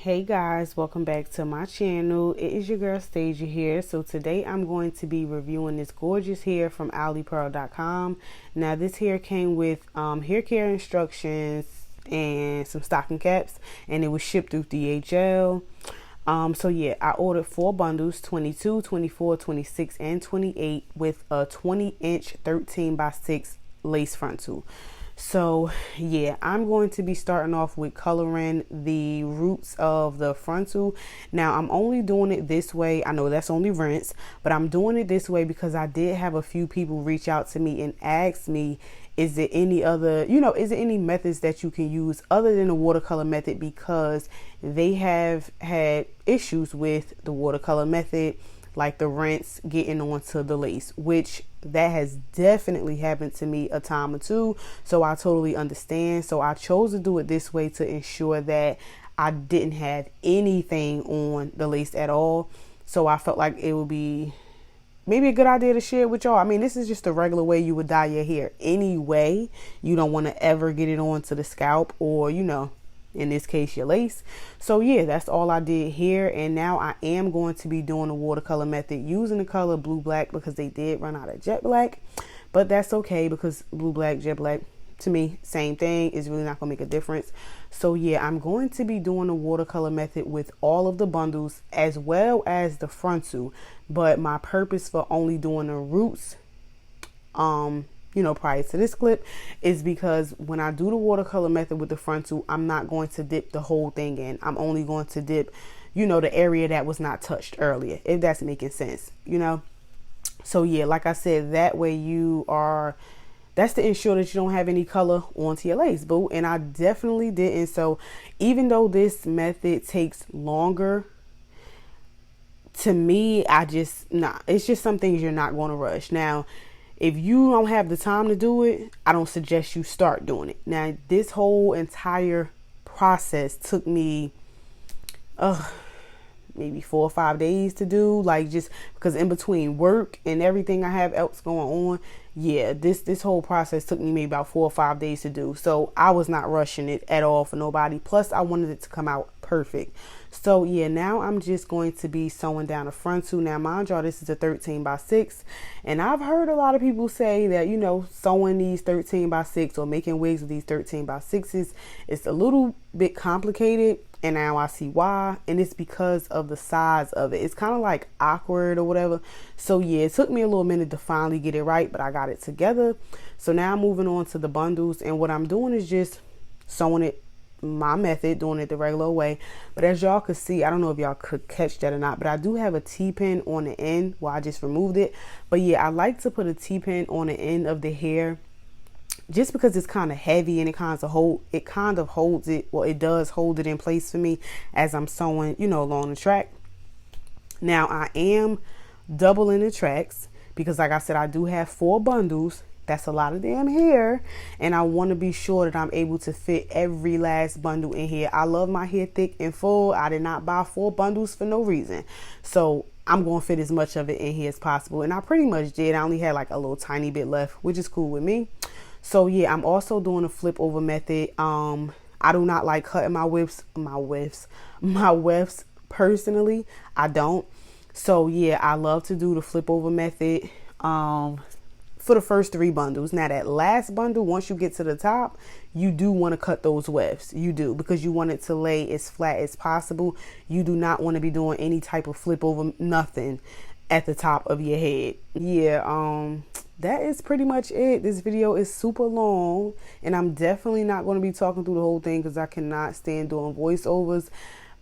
Hey guys, welcome back to my channel. It is your girl Stasia here. So today I'm going to be reviewing this gorgeous hair from AliPearl.com. Now this hair came with hair care instructions and some stocking caps, and it was shipped through DHL. So yeah, I ordered 4 bundles, 22, 24, 26, and 28 with a 20-inch 13x6 lace frontal. So yeah, I'm going to be starting off with coloring the roots of the frontal. Now I'm only doing it this way. I know that's only rinse, but I'm doing it this way because I did have a few people reach out to me and ask me, is there any other, is there any methods that you can use other than the watercolor method, because they have had issues with the watercolor method, like the rinse getting onto the lace, which that has definitely happened to me a time or two. So I totally understand. So I chose to do it this way to ensure that I didn't have anything on the lace at all. So I felt like it would be maybe a good idea to share with y'all. I mean, this is just a regular way you would dye your hair anyway. You don't want to ever get it onto the scalp or, in this case, your lace. So yeah, that's all I did here. And now I am going to be doing the watercolor method using the color blue black, because they did run out of jet black, but that's okay, because blue black, jet black, to me, same thing. Is really not gonna make a difference. So yeah, I'm going to be doing the watercolor method with all of the bundles as well as the frontal, but my purpose for only doing the roots prior to this clip is because when I do the watercolor method with the frontal, I'm not going to dip the whole thing in. I'm only going to dip, the area that was not touched earlier, if that's making sense, So yeah, like I said, that way that's to ensure that you don't have any color onto your lace, boo. And I definitely didn't. So even though this method takes longer, to me, it's just some things you're not going to rush. Now, if you don't have the time to do it, I don't suggest you start doing it. Now, this whole entire process took me maybe 4 or 5 days to do, like, just because in between work and everything I have else going on, yeah, this whole process took me maybe about 4 or 5 days to do. So I was not rushing it at all for nobody. Plus, I wanted it to come out perfect. So yeah, now I'm just going to be sewing down the frontal. Now mind y'all, this is a 13x6, and I've heard a lot of people say that sewing these 13x6 or making wigs with these 13x6s is a little bit complicated, and now I see why. And it's because of the size of it. It's kind of like awkward or whatever. So yeah, it took me a little minute to finally get it right, but I got it together. So now I'm moving on to the bundles, and what I'm doing is just sewing it my method, doing it the regular way. But as y'all could see, I don't know if y'all could catch that or not, but I do have a T-pin on the end. Well, I just removed it. But yeah, I like to put a T-pin on the end of the hair just because it's kind of heavy, and it kind of holds it. Well, it does hold it in place for me as I'm sewing, along the track. Now I am doubling the tracks because, like I said, I do have 4 bundles. That's a lot of damn hair, and I want to be sure that I'm able to fit every last bundle in here. I love my hair thick and full. I did not buy 4 bundles for no reason. So I'm going to fit as much of it in here as possible, and I pretty much did. I only had like a little tiny bit left, which is cool with me. So yeah, I'm also doing a flip over method. I do not like cutting my wefts personally. I don't. So yeah, I love to do the flip over method for the first 3 bundles. Now that last bundle, once you get to the top, you do want to cut those wefts. You do, because you want it to lay as flat as possible. You do not want to be doing any type of flip over, nothing at the top of your head. Yeah, that is pretty much it. This video is super long, and I'm definitely not going to be talking through the whole thing because I cannot stand doing voiceovers.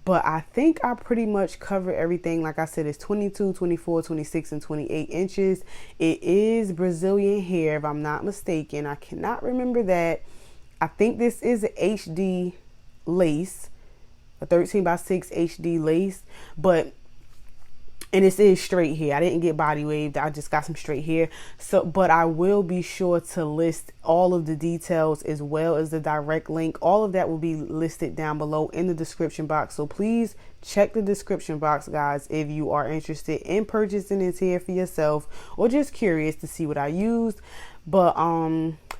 But I think I pretty much covered everything. Like I said, it's 22, 24, 26, and 28 inches. It is Brazilian hair, if I'm not mistaken. I cannot remember that. I think this is an HD lace, a 13x6 HD lace. And this is straight hair. I didn't get body waved. I just got some straight hair. So, but I will be sure to list all of the details as well as the direct link. All of that will be listed down below in the description box. So please check the description box, guys, if you are interested in purchasing this hair for yourself or just curious to see what I used. But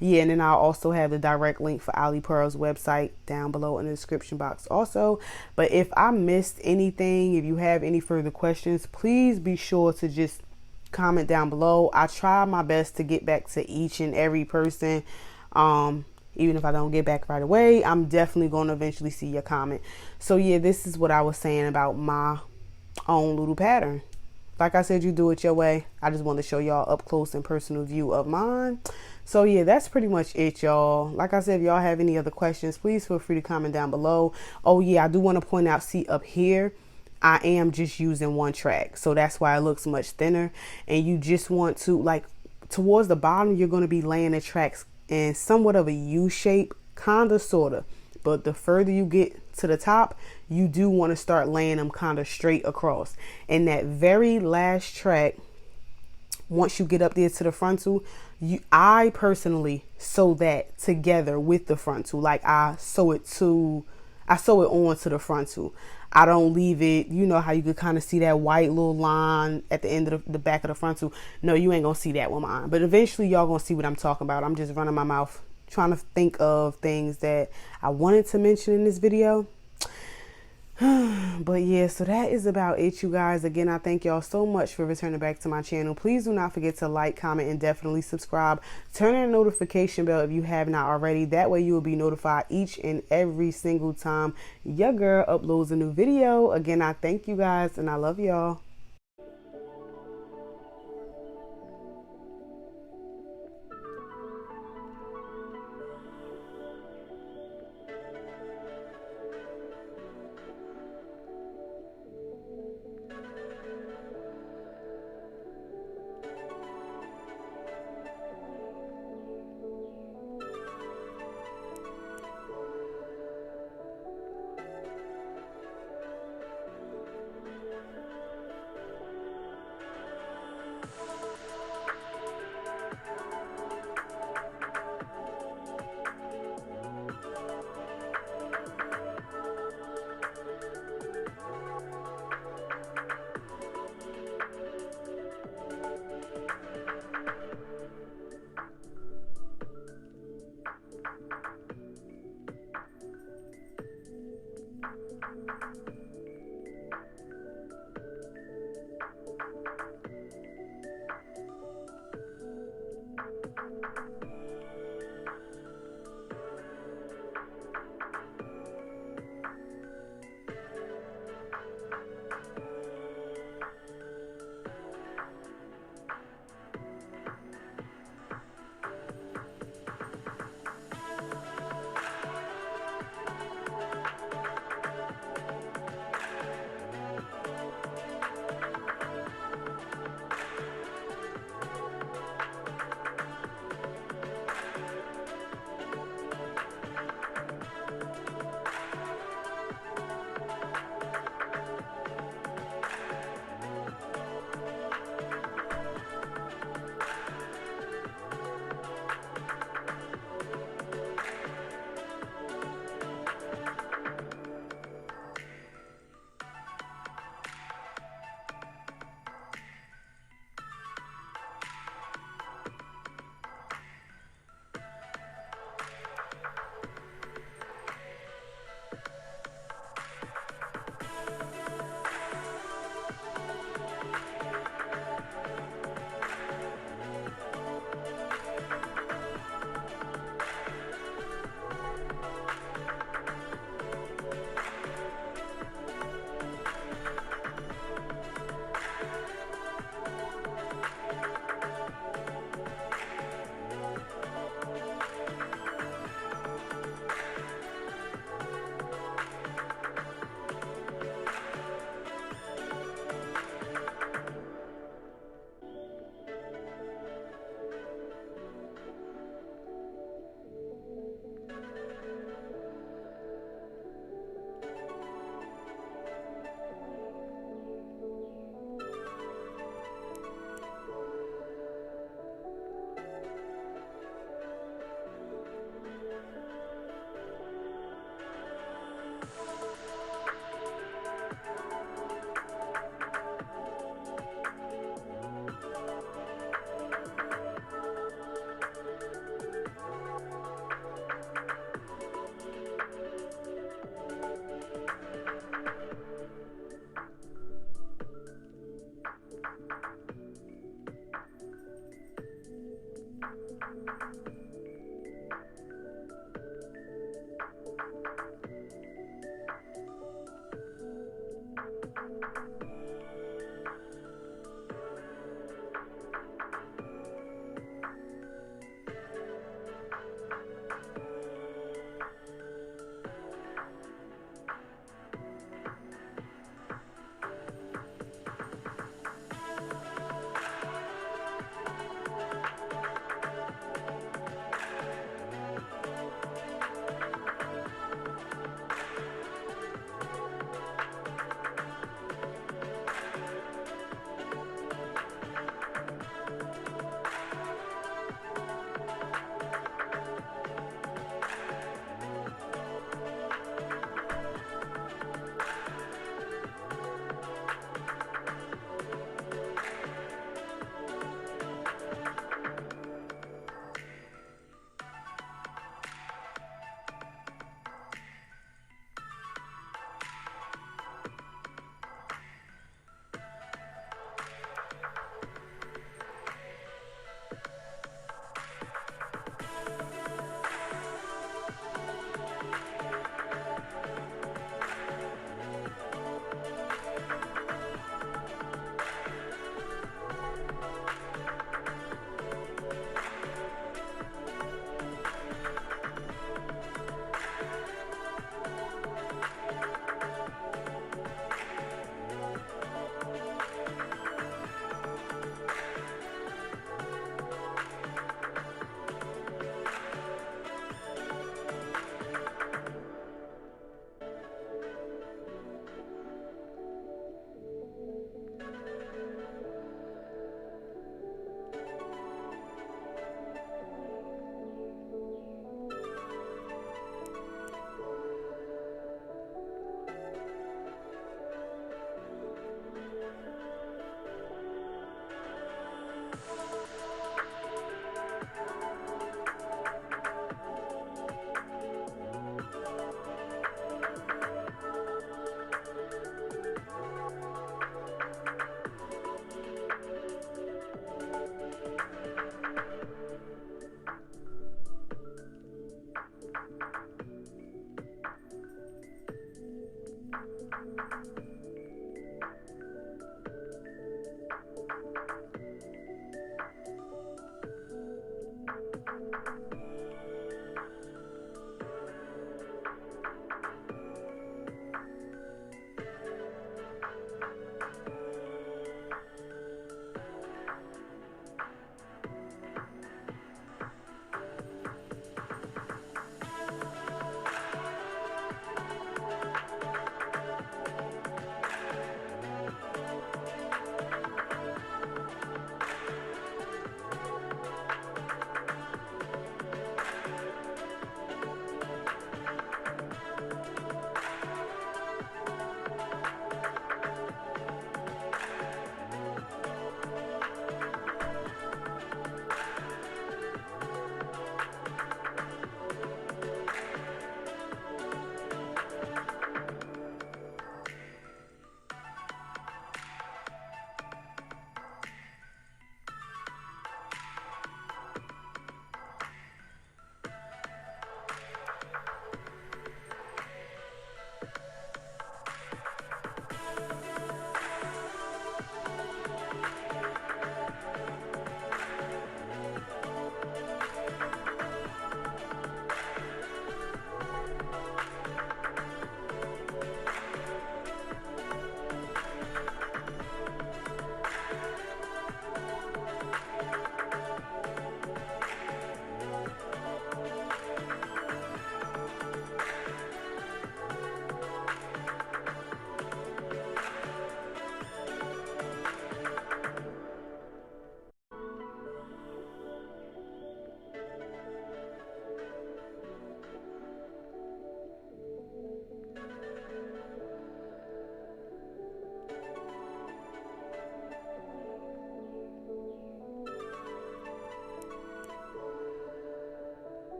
Yeah, and then I'll also have the direct link for AliPearl's website down below in the description box also. But if I missed anything, if you have any further questions, please be sure to just comment down below. I try my best to get back to each and every person. Even if I don't get back right away, I'm definitely going to eventually see your comment. So yeah, this is what I was saying about my own little pattern. Like I said, you do it your way. I just wanted to show y'all up close and personal view of mine. So yeah, that's pretty much it, y'all. Like I said, if y'all have any other questions, please feel free to comment down below. Oh yeah, I do want to point out, see up here, I am just using one track. So that's why it looks much thinner. And you just want to, like, towards the bottom, you're going to be laying the tracks in somewhat of a U shape, kind of, sort of. But the further you get to the top, you do want to start laying them kind of straight across. And that very last track, once you get up there to the frontal, I personally sew that together with the frontal. Like I sew it on to the frontal. I don't leave it, you know how you could kind of see that white little line at the end of the back of the frontal. No, you ain't gonna see that with mine. But eventually y'all gonna see what I'm talking about. I'm just running my mouth trying to think of things that I wanted to mention in this video. But yeah, so that is about it, you guys. Again, I thank y'all so much for returning back to my channel. Please do not forget to like, comment, and definitely subscribe. Turn on the notification bell if you have not already. That way you will be notified each and every single time your girl uploads a new video. Again, I thank you guys and I love y'all.